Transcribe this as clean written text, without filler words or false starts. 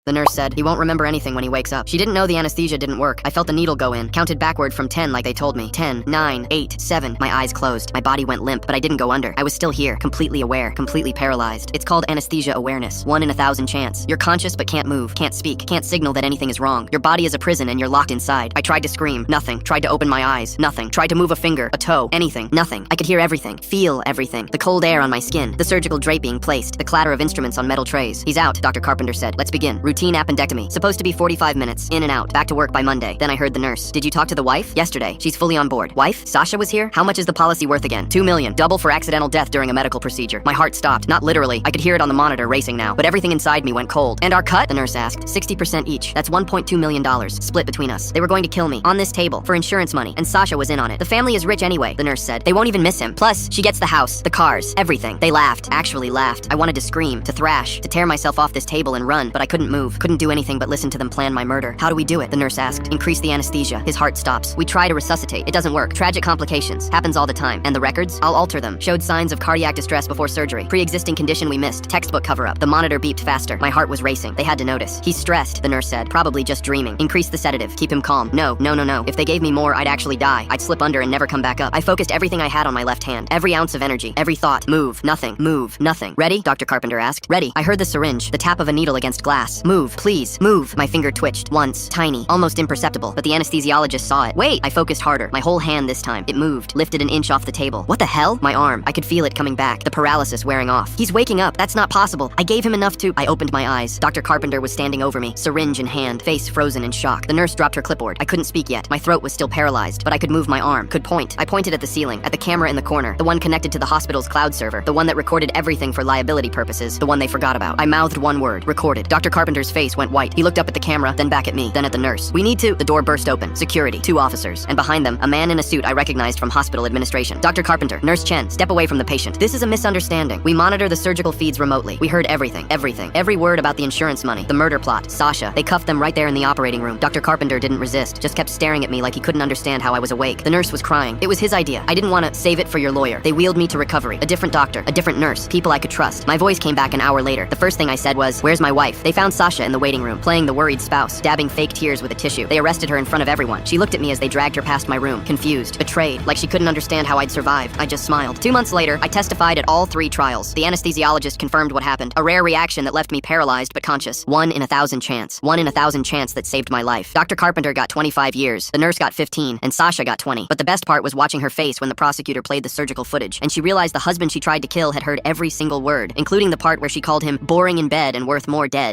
The nurse said, he won't remember anything when he wakes up. She didn't know the anesthesia didn't work. I felt the needle go in, counted backward from 10 like they told me. 10, 9, 8, 7. My eyes closed. My body went limp, but I didn't go under. I was still here, completely aware, completely paralyzed. It's called anesthesia awareness. 1 in 1,000 chance. You're conscious but can't move, can't speak, can't signal that anything is wrong. Your body is a prison and you're locked inside. I tried to scream, nothing. Tried to open my eyes, nothing. Tried to move a finger, a toe, anything, nothing. I could hear everything, feel everything. The cold air on my skin, the surgical drape being placed, the clatter of instruments on metal trays. He's out, Dr. Carpenter said. Let's begin. Routine appendectomy. Supposed to be 45 minutes, in and out. Back to work by Monday. Then I heard the nurse. Did you talk to the wife? Yesterday. She's fully on board. Wife? Sasha was here? How much is the policy worth again? 2 million. Double for accidental death during a medical procedure. My heart stopped. Not literally. I could hear it on the monitor racing now, but everything inside me went cold. And our cut? The nurse asked. 60% each. That's $1.2 million. Split between us. They were going to kill me. On this table. For insurance money. And Sasha was in on it. The family is rich anyway, the nurse said. They won't even miss him. Plus, she gets the house, the cars, everything. They laughed. Actually laughed. I wanted to scream, to thrash, to tear myself off this table and run, but I couldn't move. Couldn't do anything but listen to them plan my murder. How do we do it? The nurse asked. Increase the anesthesia. His heart stops. We try to resuscitate. It doesn't work. Tragic complications. Happens all the time. And the records? I'll alter them. Showed signs of cardiac distress before surgery. Pre-existing condition we missed. Textbook cover-up. The monitor beeped faster. My heart was racing. They had to notice. He's stressed, the nurse said. Probably just dreaming. Increase the sedative. Keep him calm. No. If they gave me more, I'd actually die. I'd slip under and never come back up. I focused everything I had on my left hand. Every ounce of energy. Every thought. Move. Nothing. Move. Nothing. Ready? Dr. Carpenter asked. Ready. I heard the syringe. The tap of a needle against glass. Move. Please. Move. My finger twitched. Once. Tiny. Almost imperceptible. But the anesthesiologist saw it. Wait. I focused harder. My whole hand this time. It moved. Lifted an inch off the table. What the hell? My arm. I could feel it coming back. The paralysis wearing off. He's waking up. That's not possible. I gave him enough to... I opened my eyes. Dr. Carpenter was standing over me. Syringe in hand. Face frozen in shock. The nurse dropped her clipboard. I couldn't speak yet. My throat was still paralyzed, but I could move my arm. Could point. I pointed at the ceiling. At the camera in the corner. The one connected to the hospital's cloud server. The one that recorded everything for liability purposes. The one they forgot about. I mouthed one word. Recorded. Dr. Carpenter's face went white. He looked up at the camera, then back at me, then at the nurse. We need to... The door burst open. Security. 2 officers. And behind them, a man in a suit I recognized from hospital administration. Dr. Carpenter. Nurse Chen. Step away from the patient. This is a misunderstanding. We monitor the surgical feeds remotely. We heard everything. Everything. Every word about the insurance money. The murder plot. Sasha. They cuffed them right there in the operating room. Dr. Carpenter didn't resist. Just kept staring at me like he couldn't understand how I was awake. The nurse was crying. It was his idea. I didn't want to save it for your lawyer. They wheeled me to recovery. A different doctor. A different nurse. People I could trust. My voice came back an hour later. The first thing I said was, "Where's my wife?" They found Sasha in the waiting room, playing the worried spouse, dabbing fake tears with a tissue. They arrested her in front of everyone. She looked at me as they dragged her past my room, confused, betrayed, like she couldn't understand how I'd survived. I just smiled. 2 months later, I testified at all 3 trials. The anesthesiologist confirmed what happened. A rare reaction that left me paralyzed but conscious. 1 in 1,000 chance. 1 in 1,000 chance that saved my life. Dr. Carpenter got 25 years. The nurse got 15, and Sasha got 20. But the best part was watching her face when the prosecutor played the surgical footage, and she realized the husband she tried to kill had heard every single word, including the part where she called him boring in bed and worth more dead.